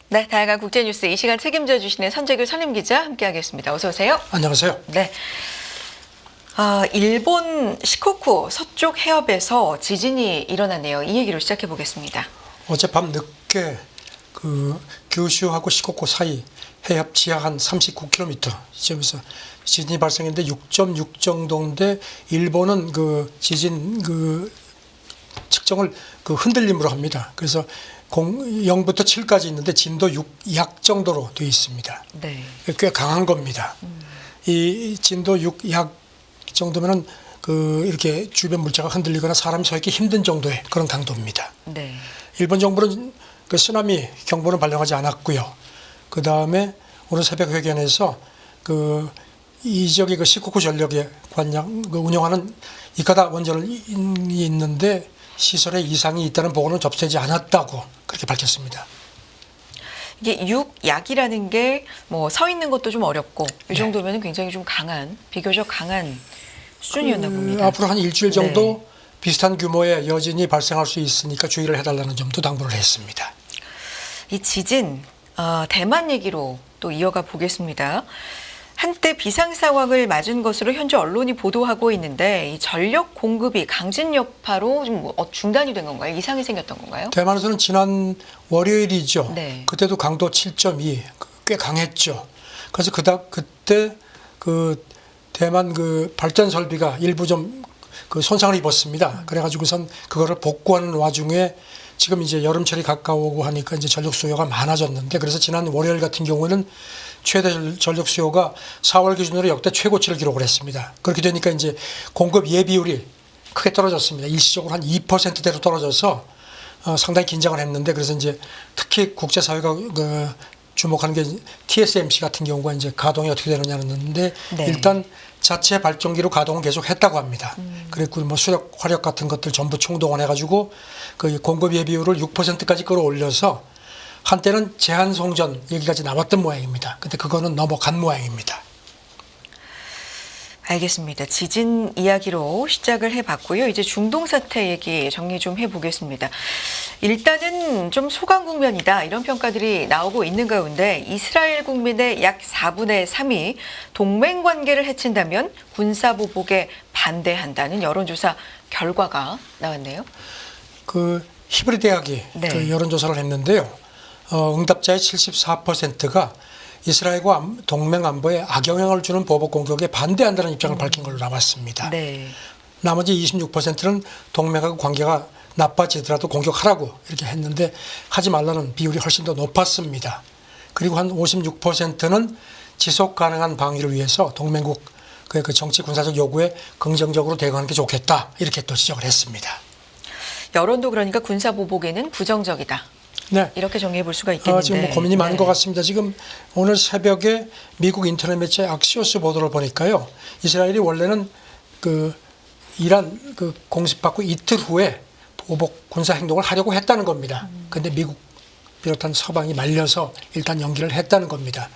네, 다양한 국제뉴스 이 시간 책임져 주시는 선재규 선임기자 함께하겠습니다. 어서 오세요. 안녕하세요. 네. 일본 시코쿠 서쪽 해협에서 지진이 일어났네요. 이 얘기로 시작해 보겠습니다. 어젯밤 늦게 그 규슈하고 시코쿠 사이 해협 지하 한 39km 지점에서 지진이 발생했는데 6.6 정도인데 일본은 그 지진 그 측정을 그 흔들림으로 합니다. 그래서 0부터 7까지 있는데 진도 6약 정도로 되어 있습니다. 네. 꽤 강한 겁니다. 이 진도 6약 정도면은 그 이렇게 주변 물체가 흔들리거나 사람이 서 있기 힘든 정도의 그런 강도입니다. 네. 일본 정부는 그 쓰나미 경보는 발령하지 않았고요. 그 다음에 오늘 새벽 회견에서 그 이 지역의 그 시코쿠 전력에 운영하는 이카다 원전이 있는데 시설에 이상이 있다는 보고는 접수되지 않았다고 그렇게 밝혔습니다. 이게 육약이라는 게 뭐 서 있는 것도 좀 어렵고 이 정도면 굉장히 좀 강한, 비교적 강한 수준이었나 봅니다. 앞으로 한 일주일 정도 네. 비슷한 규모의 여진이 발생할 수 있으니까 주의를 해달라는 점도 당부를 했습니다. 이 지진, 대만 얘기로 또 이어가 보겠습니다. 한때 비상 상황을 맞은 것으로 현재 언론이 보도하고 있는데 이 전력 공급이 강진 여파로 좀 중단이 된 건가요? 이상이 생겼던 건가요? 대만에서는 지난 월요일이죠. 네. 그때도 강도 7.2, 꽤 강했죠. 그래서 그때 그 대만 그 발전 설비가 일부 좀 그 손상을 입었습니다. 그래가지고선 그거를 복구하는 와중에 지금 이제 여름철이 가까우고 하니까 이제 전력 수요가 많아졌는데 그래서 지난 월요일 같은 경우에는 최대 전력 수요가 4월 기준으로 역대 최고치를 기록을 했습니다. 그렇게 되니까 이제 공급 예비율이 크게 떨어졌습니다. 일시적으로 한 2%대로 떨어져서 상당히 긴장을 했는데 그래서 이제 특히 국제사회가 그 주목하는 게 TSMC 같은 경우가 이제 가동이 어떻게 되느냐는데 네. 일단 자체 발전기로 가동은 계속 했다고 합니다. 그리고 뭐 수력, 화력 같은 것들 전부 총동원해가지고 그 공급 예비율을 6%까지 끌어올려서 한때는 제한 송전 여기까지 나왔던 모양입니다. 근데 그거는 넘어간 모양입니다. 알겠습니다. 지진 이야기로 시작을 해봤고요. 이제 중동 사태 얘기 정리 좀 해보겠습니다. 일단은 좀 소강 국면이다 이런 평가들이 나오고 있는 가운데 이스라엘 국민의 약 4분의 3이 동맹 관계를 해친다면 군사보복에 반대한다는 여론조사 결과가 나왔네요. 그 히브리 대학이 네. 그 여론조사를 했는데요. 응답자의 74%가 이스라엘과 동맹 안보에 악영향을 주는 보복 공격에 반대한다는 입장을 밝힌 걸로 나왔습니다. 네. 나머지 26%는 동맹하고 관계가 나빠지더라도 공격하라고 이렇게 했는데 하지 말라는 비율이 훨씬 더 높았습니다. 그리고 한 56%는 지속 가능한 방위를 위해서 동맹국 그 정치 군사적 요구에 긍정적으로 대응하는 게 좋겠다 이렇게 또 지적을 했습니다. 여론도 그러니까 군사보복에는 부정적이다. 네. 이렇게 정리해 볼 수가 있겠는데. 지금 뭐 고민이 많은 네. 것 같습니다. 지금 오늘 새벽에 미국 인터넷 매체 악시오스 보도를 보니까요. 이스라엘이 원래는 그 이란 그 공습받고 이틀 후에 보복 군사 행동을 하려고 했다는 겁니다. 근데 미국 비롯한 서방이 말려서 일단 연기를 했다는 겁니다.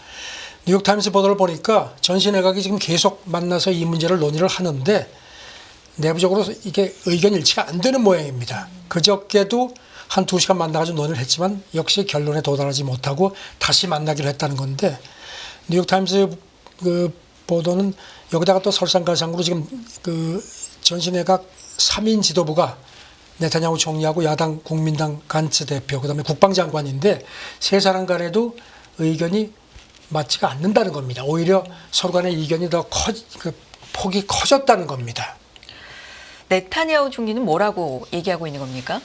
뉴욕타임스 보도를 보니까 전시 내각이 지금 계속 만나서 이 문제를 논의를 하는데 내부적으로 이게 의견 일치가 안 되는 모양입니다. 그저께도 한 2시간 만나가지고 논의를 했지만 역시 결론에 도달하지 못하고 다시 만나기로 했다는 건데 뉴욕타임스 그 보도는 여기다가 또 설상가상으로 지금 그 전시내각 3인 지도부가 네타냐후 총리하고 야당 국민당 간츠 대표 그다음에 국방장관인데 세 사람 간에도 의견이 맞지가 않는다는 겁니다. 오히려 서로 간의 의견이 더 폭이 커졌다는 겁니다. 네타냐후 총리는 뭐라고 얘기하고 있는 겁니까?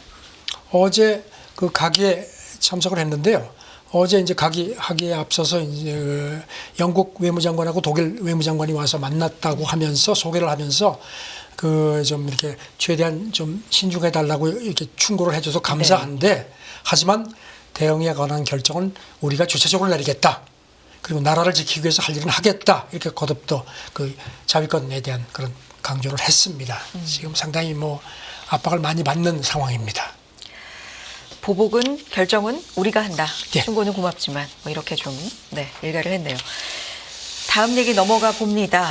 어제 그 가기에 참석을 했는데요. 어제 이제 하기에 앞서서 이제 그 영국 외무장관하고 독일 외무장관이 와서 만났다고 하면서 소개를 하면서 그 좀 이렇게 최대한 좀 신중해 달라고 이렇게 충고를 해줘서 감사한데 네. 하지만 대응에 관한 결정은 우리가 주체적으로 내리겠다. 그리고 나라를 지키기 위해서 할 일은 하겠다. 이렇게 거듭 또 그 자위권에 대한 그런 강조를 했습니다. 지금 상당히 뭐 압박을 많이 받는 상황입니다. 보복은 결정은 우리가 한다. 예. 충고는 고맙지만 뭐 이렇게 좀 일가를 했네요. 다음 얘기 넘어가 봅니다.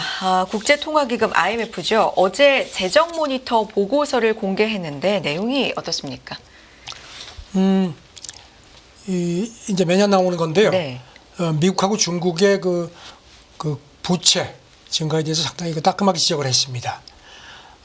국제통화기금 IMF죠. 어제 재정 모니터 보고서를 공개했는데 내용이 어떻습니까? 이제 매년 나오는 건데요. 네. 미국하고 중국의 그 부채 증가에 대해서 상당히 따끔하게 지적을 했습니다.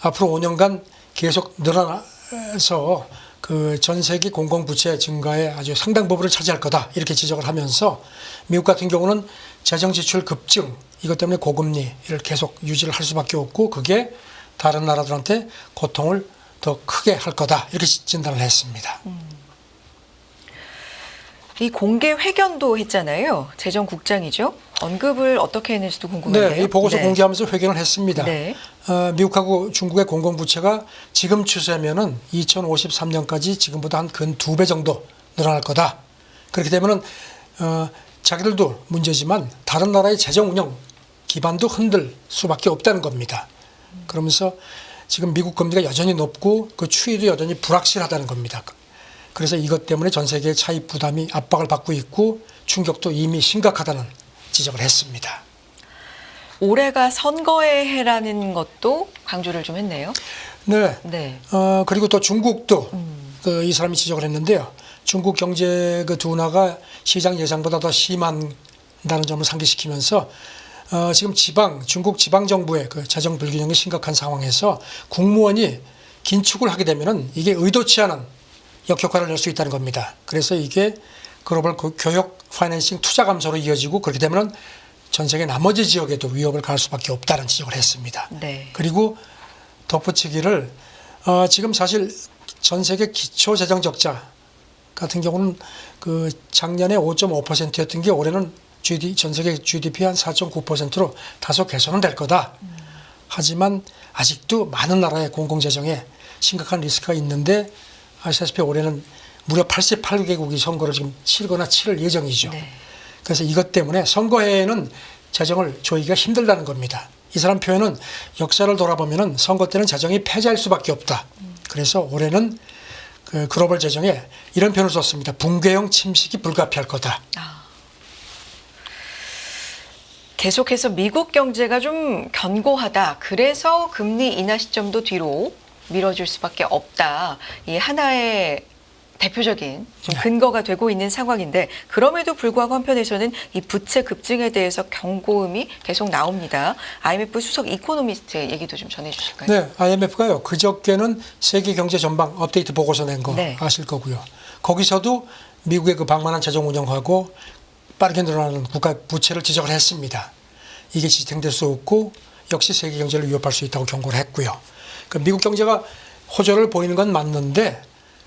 앞으로 5년간 계속 늘어나서 그 전 세계 공공부채 증가에 아주 상당 부분을 차지할 거다 이렇게 지적을 하면서 미국 같은 경우는 재정 지출 급증 이것 때문에 고금리를 계속 유지를 할 수밖에 없고 그게 다른 나라들한테 고통을 더 크게 할 거다 이렇게 진단을 했습니다. 이 공개 회견도 했잖아요. 재정국장이죠. 언급을 어떻게 했는지도 궁금한데요. 네, 이 보고서 공개하면서 회견을 했습니다. 네. 미국하고 중국의 공공부채가 지금 추세면은 2053년까지 지금보다 한 근 2배 정도 늘어날 거다. 그렇게 되면은 자기들도 문제지만 다른 나라의 재정 운영 기반도 흔들 수밖에 없다는 겁니다. 그러면서 지금 미국 금리가 여전히 높고 그 추이도 여전히 불확실하다는 겁니다. 그래서 이것 때문에 전 세계의 차입 부담이 압박을 받고 있고 충격도 이미 심각하다는 지적을 했습니다. 올해가 선거의 해라는 것도 강조를 좀 했네요. 네. 네. 그리고 또 중국도 이 사람이 지적을 했는데요. 중국 경제 그 둔화가 시장 예상보다 더 심한다는 점을 상기시키면서 지금 중국 지방 정부의 그 재정 불균형이 심각한 상황에서 국무원이 긴축을 하게 되면은 이게 의도치 않은 역효과를 낼 수 있다는 겁니다. 그래서 이게 글로벌 교역 파이낸싱 투자 감소로 이어지고 그렇게 되면 전 세계 나머지 지역에도 위협을 가할 수밖에 없다는 지적을 했습니다. 네. 그리고 덧붙이기를 지금 사실 전 세계 기초 재정 적자 같은 경우는 그 작년에 5.5%였던 게 올해는 전 세계 GDP 한 4.9%로 다소 개선은 될 거다. 하지만 아직도 많은 나라의 공공재정에 심각한 리스크가 있는데 아시다시피 올해는 무려 88개국이 선거를 지금 치르거나 치를 예정이죠. 네. 그래서 이것 때문에 선거에는 재정을 조이기가 힘들다는 겁니다. 이 사람 표현은 역사를 돌아보면 선거 때는 재정이 패자일 수밖에 없다. 그래서 올해는 그 글로벌 재정에 이런 표현을 썼습니다. 붕괴형 침식이 불가피할 거다. 계속해서 미국 경제가 좀 견고하다. 그래서 금리 인하 시점도 뒤로 미뤄질 수밖에 없다. 이 하나의 대표적인 좀 근거가 되고 있는 상황인데 그럼에도 불구하고 한편에서는 이 부채 급증에 대해서 경고음이 계속 나옵니다. IMF 수석 이코노미스트 얘기도 좀 전해주실까요? 네, IMF가요. 그저께는 세계 경제 전망 업데이트 보고서 낸 거 네. 아실 거고요. 거기서도 미국의 그 방만한 재정 운영하고 빠르게 늘어나는 국가 부채를 지적을 했습니다. 이게 지탱될 수 없고 역시 세계 경제를 위협할 수 있다고 경고를 했고요. 그 미국 경제가 호조를 보이는 건 맞는데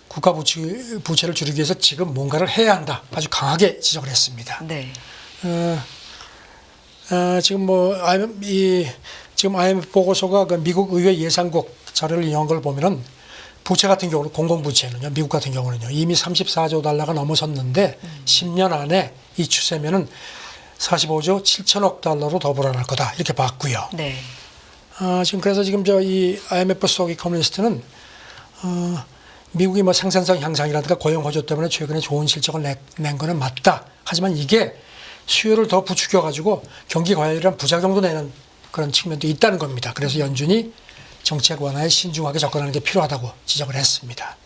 국가 부채를 줄이기 위해서 지금 뭔가를 해야 한다. 아주 강하게 지적을 했습니다. 네. 지금 지금 IMF 보고서가 그 미국 의회 예산국 자료를 인용한 걸 보면은 부채 같은 경우는 공공부채는요, 미국 같은 경우는요, 이미 34조 달러가 넘어섰는데 10년 안에 이 추세면은 45조 7천억 달러로 더 불어날 거다 이렇게 봤고요. 네. 지금 그래서 지금 이 IMF 속 이코노미스트는 미국이 뭐 생산성 향상이라든가 고용 호조 때문에 최근에 좋은 실적을 낸 거는 맞다. 하지만 이게 수요를 더 부추겨 가지고 경기 과열이란 부작용도 내는 그런 측면도 있다는 겁니다. 그래서 연준이 정책 완화에 신중하게 접근하는 게 필요하다고 지적을 했습니다.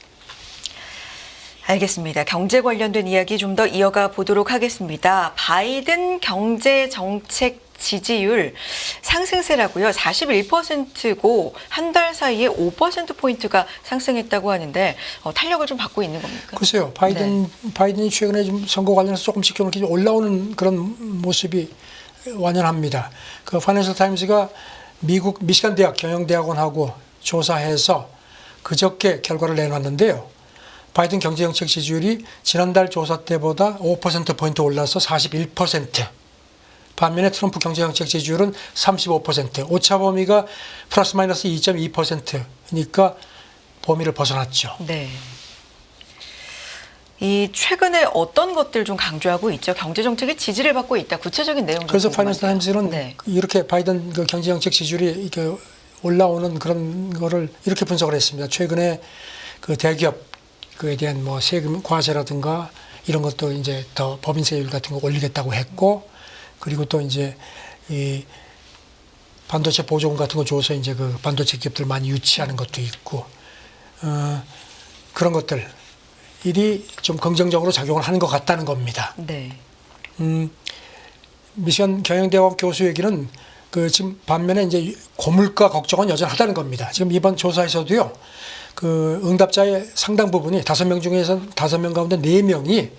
알겠습니다. 경제 관련된 이야기 좀 더 이어가 보도록 하겠습니다. 바이든 경제 정책 지지율 상승세라고요. 41%고 한 달 사이에 5%포인트가 상승했다고 하는데 탄력을 좀 받고 있는 겁니까? 글쎄요. 바이든이 최근에 좀 선거 관련해서 조금씩 좀 올라오는 그런 모습이 완연합니다. 그 파이낸셜 타임즈가 미국 미시간 대학 경영대학원하고 조사해서 그저께 결과를 내놨는데요. 바이든 경제정책 지지율이 지난달 조사 때보다 5%포인트 올라서 41%. 반면에 트럼프 경제정책 지지율은 35%. 오차 범위가 플러스 마이너스 2.2%니까 범위를 벗어났죠. 네. 이 최근에 어떤 것들 좀 강조하고 있죠? 경제 정책의 지지를 받고 있다. 구체적인 내용 좀 그래서 궁금한데요. 파이낸셜 타임즈는 네. 이렇게 바이든 그 경제정책 지지율이 이렇게 올라오는 그런 거를 이렇게 분석을 했습니다. 최근에 그 대기업 그에 대한 뭐 세금 과세라든가 이런 것도 이제 더 법인세율 같은 거 올리겠다고 했고, 그리고 또 이제 이 반도체 보조금 같은 거 줘서 이제 그 반도체 기업들 많이 유치하는 것도 있고, 그런 것들 일이 좀 긍정적으로 작용을 하는 것 같다는 겁니다. 네. 미시간 경영대학원 교수 얘기는 그 지금 반면에 이제 고물가 걱정은 여전하다는 겁니다. 지금 이번 조사에서도요, 그 응답자의 상당 부분이 5명 중에서 5명 가운데 4명이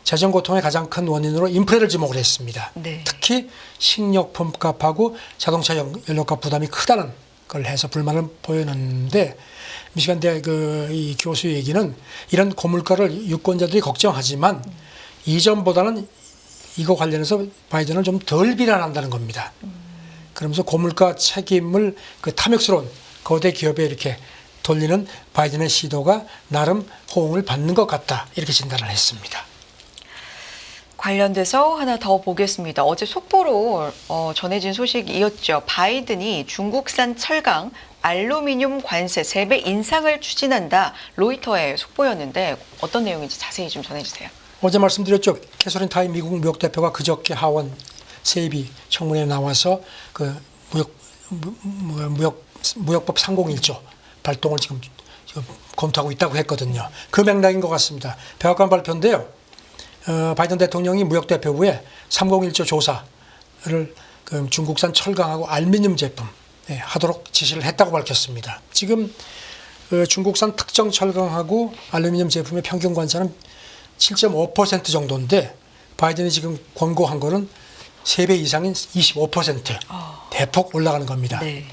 재정 고통의 가장 큰 원인으로 인플레를 지목을 했습니다. 네. 특히 식료품 값하고 자동차 연료값 부담이 크다는 걸 해서 불만을 보였는데, 미시간 대학 이 교수 얘기는 이런 고물가를 유권자들이 걱정하지만 이전보다는 이거 관련해서 바이든을 좀 덜 비난한다는 겁니다. 그러면서 고물가 책임을 그 탐욕스러운 거대 기업에 이렇게 돌리는 바이든의 시도가 나름 호응을 받는 것 같다, 이렇게 진단을 했습니다. 관련돼서 하나 더 보겠습니다. 어제 속보로 전해진 소식이었죠. 바이든이 중국산 철강, 알루미늄 관세 3배 인상을 추진한다. 로이터의 속보였는데 어떤 내용인지 자세히 좀 전해주세요. 어제 말씀드렸죠. 캐서린 타이 미국 무역 대표가 그저께 하원 세입이 청문회에 나와서 그 무역법 301조 발동을 지금 검토하고 있다고 했거든요. 그 맥락인 것 같습니다. 백악관 발표인데요. 바이든 대통령이 무역 대표부에 301조 조사를 그 중국산 철강하고 알루미늄 제품 하도록 지시를 했다고 밝혔습니다. 지금 중국산 특정 철강하고 알루미늄 제품의 평균 관세는 7.5% 정도인데, 바이든이 지금 권고한 거는 3배 이상인 25% 대폭 올라가는 겁니다. 네.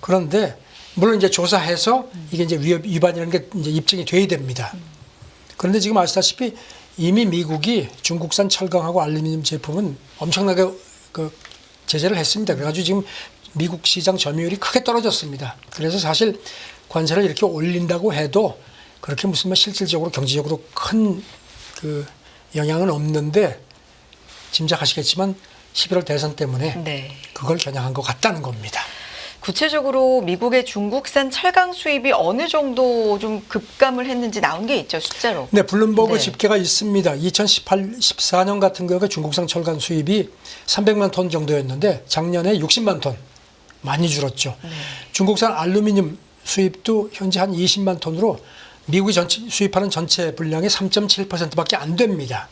그런데 물론 이제 조사해서 이게 이제 위반이라는 게 이제 입증이 돼야 됩니다. 그런데 지금 아시다시피 이미 미국이 중국산 철강하고 알루미늄 제품은 엄청나게 그 제재를 했습니다. 그래가지고 지금 미국 시장 점유율이 크게 떨어졌습니다. 그래서 사실 관세를 이렇게 올린다고 해도 그렇게 무슨 뭐 실질적으로 경제적으로 큰 그 영향은 없는데, 짐작하시겠지만 11월 대선 때문에 네. 그걸 겨냥한 것 같다는 겁니다. 구체적으로 미국의 중국산 철강 수입이 어느 정도 좀 급감을 했는지 나온 게 있죠, 숫자로. 네, 블룸버그 네. 집계가 있습니다. 2014년 같은 경우에 중국산 철강 수입이 300만 톤 정도였는데 작년에 60만 톤, 많이 줄었죠. 네. 중국산 알루미늄 수입도 현재 한 20만 톤으로 미국이 수입하는 전체 분량의 3.7%밖에 안 됩니다.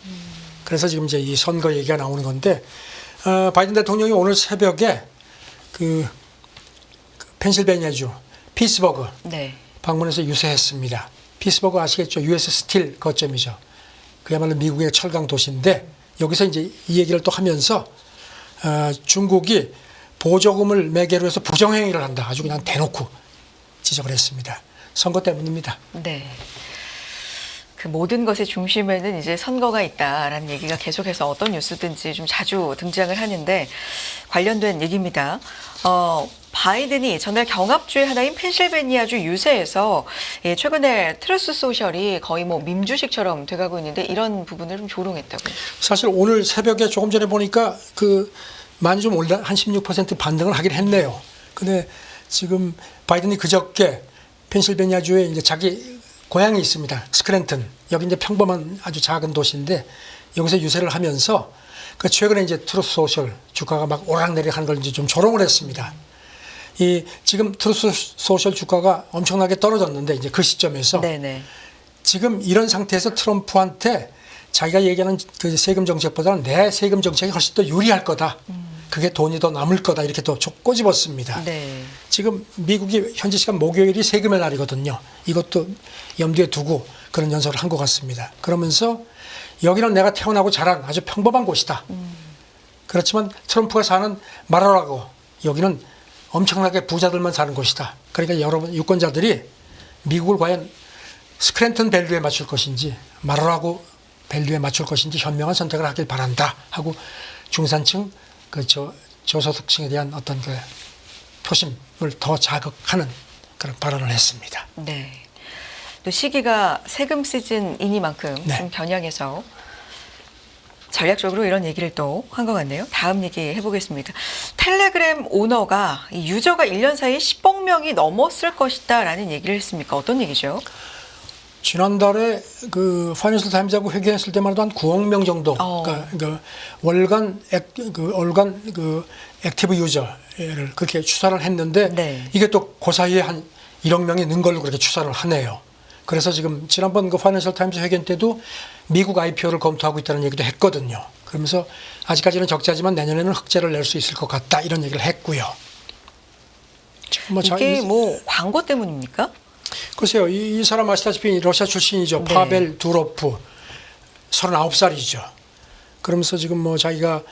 그래서 지금 이제 이 선거 얘기가 나오는 건데, 바이든 대통령이 오늘 새벽에 그 펜실베니아주 피츠버그 네. 방문해서 유세했습니다. 피츠버그 아시겠죠? US 스틸 거점이죠. 그야말로 미국의 철강 도시인데, 여기서 이제 이 얘기를 또 하면서 중국이 보조금을 매개로 해서 부정행위를 한다, 아주 그냥 대놓고 지적을 했습니다. 선거 때문입니다. 네. 그 모든 것의 중심에는 이제 선거가 있다라는 얘기가 계속해서 어떤 뉴스든지 좀 자주 등장을 하는데, 관련된 얘기입니다. 바이든이 전날 경합주의 하나인 펜실베니아주 유세에서 최근에 트루스 소셜이 거의 뭐 밈주식처럼 돼가고 있는데, 이런 부분을 좀 조롱했다고요. 사실 오늘 새벽에 조금 전에 보니까 그 많이 좀 올라 한 16% 반등을 하긴 했네요. 근데 지금 바이든이 그저께 펜실베니아주에 이제 자기 고향이 있습니다. 스크랜튼. 여기 이제 평범한 아주 작은 도시인데, 여기서 유세를 하면서 그 최근에 이제 트루스 소셜 주가가 막 오락내리락 하는 걸 이제 좀 조롱을 했습니다. 이 지금 트루스 소셜 주가가 엄청나게 떨어졌는데, 이제 그 시점에서 네네. 지금 이런 상태에서 트럼프한테 자기가 얘기하는 그 세금 정책보다는 내 세금 정책이 훨씬 더 유리할 거다. 그게 돈이 더 남을 거다, 이렇게 또 꼬집었습니다. 네. 지금 미국이 현지 시간 목요일이 세금의 날이거든요. 이것도 염두에 두고 그런 연설을 한 것 같습니다. 그러면서 여기는 내가 태어나고 자란 아주 평범한 곳이다. 그렇지만 트럼프가 사는 마라라고, 여기는 엄청나게 부자들만 사는 곳이다. 그러니까 여러분 유권자들이 미국을 과연 스크랜턴 밸류에 맞출 것인지 마라라고 밸류에 맞출 것인지 현명한 선택을 하길 바란다 하고, 중산층 그 저소득층에 대한 어떤 그 표심을 더 자극하는 그런 발언을 했습니다. 네. 또 시기가 세금 시즌이니만큼 네. 좀 겨냥해서 전략적으로 이런 얘기를 또 한 것 같네요. 다음 얘기 해보겠습니다. 텔레그램 오너가 이 유저가 1년 사이에 10억 명이 넘었을 것이다라는 얘기를 했습니까? 어떤 얘기죠? 지난달에 그 파이낸셜 타임즈하고 회견했을 때만 해도 한 9억 명 정도 그러니까 월간 액티브 유저를 그렇게 추산을 했는데 네. 이게 또 그 사이에 한 1억 명이 는 걸로 그렇게 추산을 하네요. 그래서 지금 지난번 그 파이낸셜 타임즈 회견 때도 미국 IPO를 검토하고 있다는 얘기도 했거든요. 그러면서 아직까지는 적자지만 내년에는 흑자를 낼 수 있을 것 같다 이런 얘기를 했고요. 지금 이게 뭐 광고 때문입니까? 글쎄요, 이 사람 아시다시피 러시아 출신이죠. 네. 파벨 두로프, 39살이죠. 그러면서 지금 뭐 자기가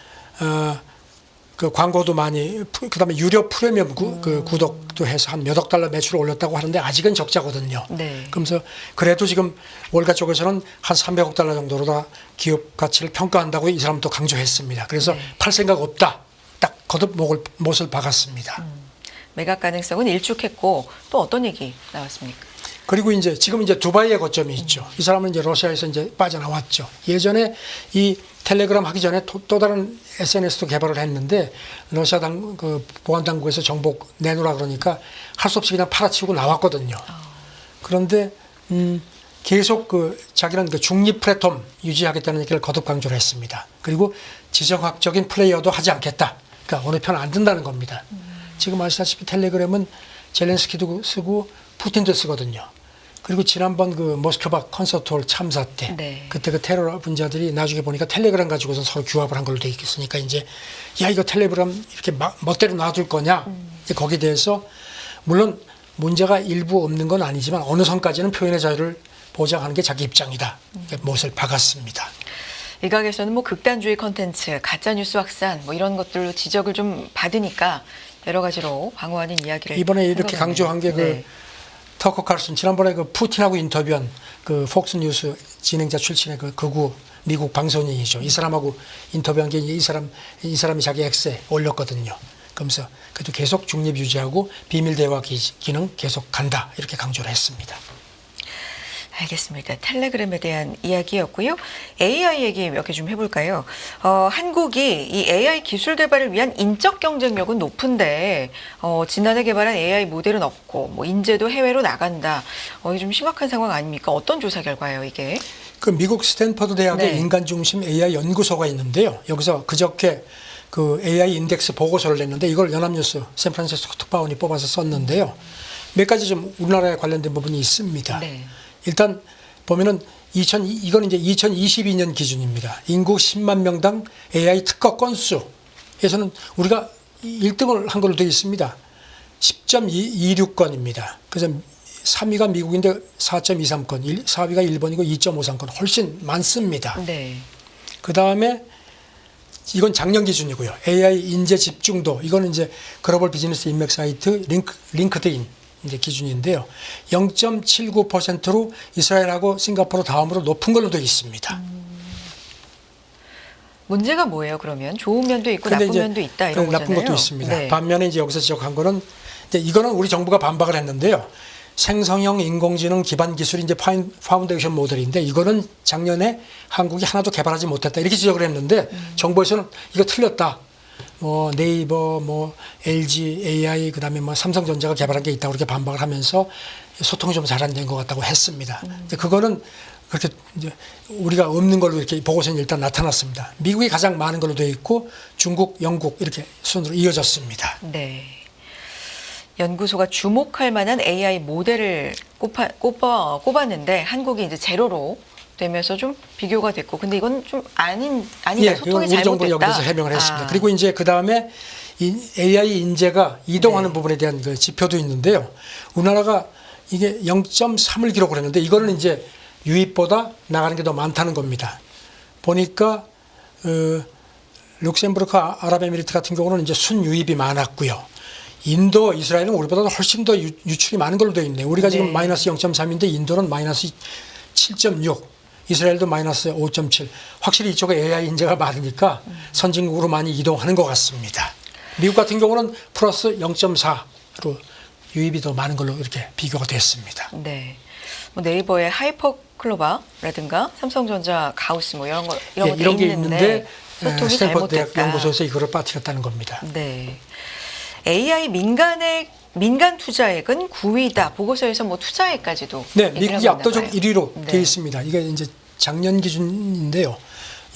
그 광고도 많이, 그다음에 유료 프리미엄 그 구독도 해서 한 몇억 달러 매출을 올렸다고 하는데 아직은 적자거든요. 네. 그러면서 그래도 지금 월가 쪽에서는 한 300억 달러 정도로 다 기업 가치를 평가한다고 이 사람도 강조했습니다. 그래서 네. 팔 생각 없다. 딱 거듭 못을 박았습니다. 매각 가능성은 일축했고 또 어떤 얘기 나왔습니까? 그리고 이제 지금 이제 두바이에 거점이 있죠. 이 사람은 이제 러시아에서 이제 빠져나왔죠. 예전에 이 텔레그램 하기 전에 또 다른 SNS도 개발을 했는데 러시아 그 보안 당국에서 정보 내놓으라 그러니까 할 수 없이 그냥 팔아치우고 나왔거든요. 그런데 계속 그 자기는 그 중립 플랫폼 유지하겠다는 얘기를 거듭 강조를 했습니다. 그리고 지정학적인 플레이어도 하지 않겠다. 그러니까 어느 편 안 든다는 겁니다. 지금 아시다시피 텔레그램은 젤렌스키도 쓰고 푸틴도 쓰거든요. 그리고 지난번 그 모스크바 콘서트홀 참사 때 네. 그때 그 테러 분자들이 나중에 보니까 텔레그램 가지고서 서로 규합을 한 걸로 돼 있으니까 이제 야 이거 텔레그램 이렇게 멋대로 놔둘 거냐 이제 거기에 대해서 물론 문제가 일부 없는 건 아니지만 어느 선까지는 표현의 자유를 보장하는 게 자기 입장이다. 못을 박았습니다. 일각에서는 뭐 극단주의 컨텐츠, 가짜뉴스 확산 뭐 이런 것들로 지적을 좀 받으니까 여러 가지로 방어하는 이야기를 이번에 이렇게 거네요. 강조한 게 그 네. 터커 칼슨 지난번에 그 푸틴하고 인터뷰한 그 폭스뉴스 진행자 출신의 그 극우 미국 방송인이죠. 이 사람하고 인터뷰한 게 이 사람이 자기 X에 올렸거든요. 그러면서 그래도 계속 중립 유지하고 비밀 대화 기능 계속 간다 이렇게 강조를 했습니다. 알겠습니다. 텔레그램에 대한 이야기였고요. AI 얘기 몇 개 좀 해볼까요? 한국이 이 AI 기술 개발을 위한 인적 경쟁력은 높은데 지난해 개발한 AI 모델은 없고 뭐 인재도 해외로 나간다. 이게 좀 심각한 상황 아닙니까? 어떤 조사 결과예요, 이게? 그 미국 스탠퍼드 대학의 네. 인간 중심 AI 연구소가 있는데요. 여기서 그저께 그 AI 인덱스 보고서를 냈는데 이걸 연합뉴스 샌프란시스코 특파원이 뽑아서 썼는데요. 몇 가지 좀 우리나라에 관련된 부분이 있습니다. 네. 일단 보면은 이건 이제 2022년 기준입니다. 인구 10만 명당 AI 특허 건수에서는 우리가 1등을 한 걸로 되어 있습니다. 10.26건입니다. 그래서 3위가 미국인데 4.23건, 4위가 일본이고 2.53건, 훨씬 많습니다. 네. 그 다음에 이건 작년 기준이고요. AI 인재 집중도, 이거는 이제 글로벌 비즈니스 인맥 사이트 링크드인 이제 기준인데요. 0.79%로 이스라엘하고 싱가포르 다음으로 높은 걸로 되어 있습니다. 문제가 뭐예요, 그러면? 좋은 면도 있고 근데 나쁜 이제 면도 있다 이런 거잖아요. 나쁜 것도 있습니다. 네. 반면에 이제 여기서 지적한 거는 이제 이거는 우리 정부가 반박을 했는데요. 생성형 인공지능 기반 기술이 이제 파운데이션 모델인데 이거는 작년에 한국이 하나도 개발하지 못했다 이렇게 지적을 했는데 정부에서는 이거 틀렸다. 뭐 네이버, 뭐 LG, AI 그다음에 뭐 삼성전자가 개발한 게 있다고 그렇게 반박을 하면서 소통이 좀 잘 안 된 것 같다고 했습니다. 근데 그거는 그렇게 이제 우리가 없는 걸로 이렇게 보고서는 일단 나타났습니다. 미국이 가장 많은 걸로 되어 있고 중국, 영국 이렇게 순으로 이어졌습니다. 네. 연구소가 주목할 만한 AI 모델을 꼽았는데 한국이 이제 제로로 되면서 좀 비교가 됐고, 근데 이건 좀 아니다. 예, 소통이 우리 정부는 잘못됐다. 여기서 해명을 했습니다. 그리고 이제 그 다음에 AI 인재가 이동하는 네. 부분에 대한 그 지표도 있는데요. 우리나라가 이게 0.3을 기록을 했는데 이거는 이제 유입보다 나가는 게 더 많다는 겁니다. 보니까 룩셈부르크 아랍에미리트 같은 경우는 이제 순유입이 많았고요. 인도, 이스라엘은 우리보다 훨씬 더 유출이 많은 걸로 되어 있네요. 우리가 지금 네. 마이너스 0.3인데 인도는 마이너스 7.6, 이스라엘도 마이너스 5.7. 확실히 이쪽에 AI 인재가 많으니까 선진국으로 많이 이동하는 것 같습니다. 미국 같은 경우는 플러스 0.4로 유입이 더 많은 걸로 이렇게 비교가 됐습니다. 네. 뭐 네이버의 하이퍼클로바라든가 삼성전자 가우스 뭐 이런 것들이 게 있는데 소통이 스탠퍼드 대학 잘못됐다. 연구소에서 이거를 빠뜨렸다는 겁니다. 네. AI 민간에 민간 투자액은 9위다. 보고서에서 뭐 투자액까지도 네, 얘기를 미국이 하고 압도적 있나 봐요. 1위로 네. 되어 있습니다. 이게 이제 작년 기준인데요.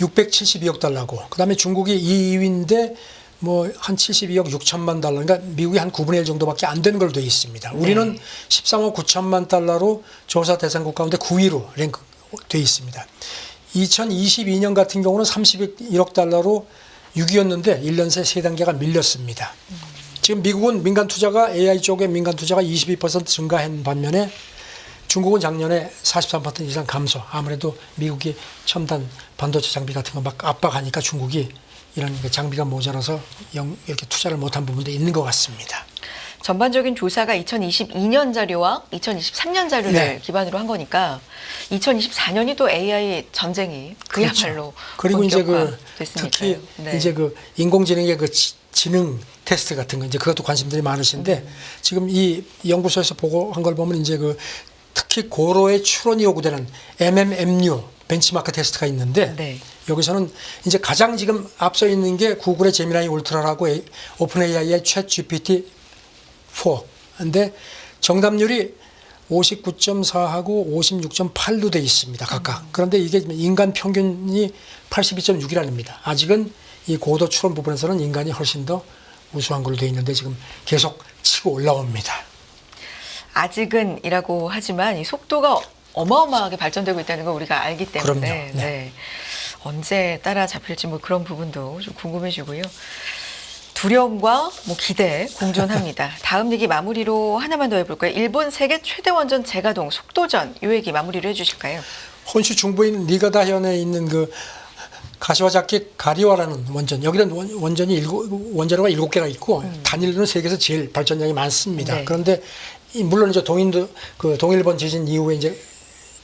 672억 달러고, 그다음에 중국이 2위인데 뭐 한 72억 6천만 달러, 그러니까 미국이 한 9분의 1 정도밖에 안 되는 걸로 되어 있습니다. 우리는 13억 9천만 달러로 조사 대상국 가운데 9위로 랭크되어 있습니다. 2022년 같은 경우는 31억 달러로 6위였는데 1년 새 3단계가 밀렸습니다. 지금 미국은 민간 투자가 AI 쪽에 민간 투자가 22% 증가한 반면에 중국은 작년에 43% 이상 감소. 아무래도 미국이 첨단 반도체 장비 같은 거 막 압박하니까 중국이 이런 장비가 모자라서 이렇게 투자를 못한 부분도 있는 것 같습니다. 전반적인 조사가 2022년 자료와 2023년 자료를 네. 기반으로 기반으로 한 거니까 2024년이 또 AI 전쟁이 그야말로 그리고 이제 본격화됐으니까요. 특히 네. 이제 인공지능의 지능 테스트 같은 거 이제 그것도 관심들이 많으신데 지금 이 연구소에서 보고한 걸 보면 이제 특히 고로의 추론이 요구되는 MMMU 벤치마크 테스트가 있는데 네. 여기서는 이제 가장 지금 앞서 있는 게 구글의 제미나이 울트라라고 오픈 AI의 챗 GPT-4. 근데 정답률이 59.4하고 56.8로 돼 있습니다. 각각. 그런데 이게 인간 평균이 82.6이랍니다. 아직은 이 고도 추론 부분에서는 인간이 훨씬 더 우수한 걸로 돼 있는데 지금 계속 치고 올라옵니다. 아직은이라고 하지만 이 속도가 어마어마하게 발전되고 있다는 걸 우리가 알기 때문에 그럼요. 네. 언제 따라잡힐지 뭐 그런 부분도 좀 궁금해지고요. 두려움과 뭐 기대 공존합니다. 다음 얘기 마무리로 하나만 더 해볼까요? 일본 세계 최대 원전 재가동 속도전 이 얘기 마무리로 해주실까요? 혼슈 중부인 니가다현에 있는 가시와자키 가리와라는 원전, 여기는 원자로가 7개가 있고 단일로는 세계에서 제일 발전량이 많습니다. 네. 그런데 물론 이제 동일본 지진 이후에 이제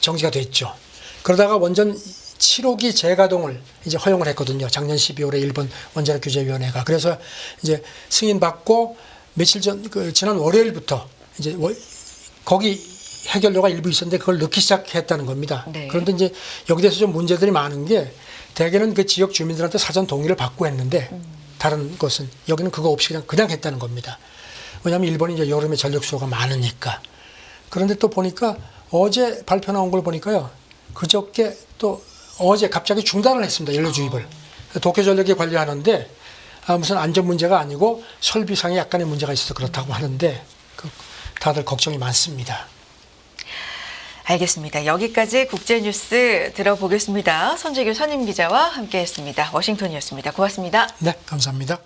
정지가 됐죠. 그러다가 원전 7호기 재가동을 이제 허용을 했거든요. 작년 12월에 일본 원자력 규제위원회가. 그래서 이제 승인받고 며칠 전 지난 월요일부터 이제 거기 해결료가 일부 있었는데 그걸 넣기 시작했다는 겁니다. 네. 그런데 이제 여기 대해서 좀 문제들이 많은 게 대개는 그 지역 주민들한테 사전 동의를 받고 했는데 다른 것은 여기는 그거 없이 그냥 했다는 겁니다. 왜냐하면 일본이 이제 여름에 전력 수요가 많으니까. 그런데 또 보니까 어제 발표 나온 걸 보니까요. 그저께 또 어제 갑자기 중단을 했습니다. 연료 주입을. 도쿄전력이 관리하는데 무슨 안전 문제가 아니고 설비상에 약간의 문제가 있어서 그렇다고 하는데 다들 걱정이 많습니다. 알겠습니다. 여기까지 국제뉴스 들어보겠습니다. 선재규 선임기자와 함께했습니다. 워싱턴이었습니다. 고맙습니다. 네, 감사합니다.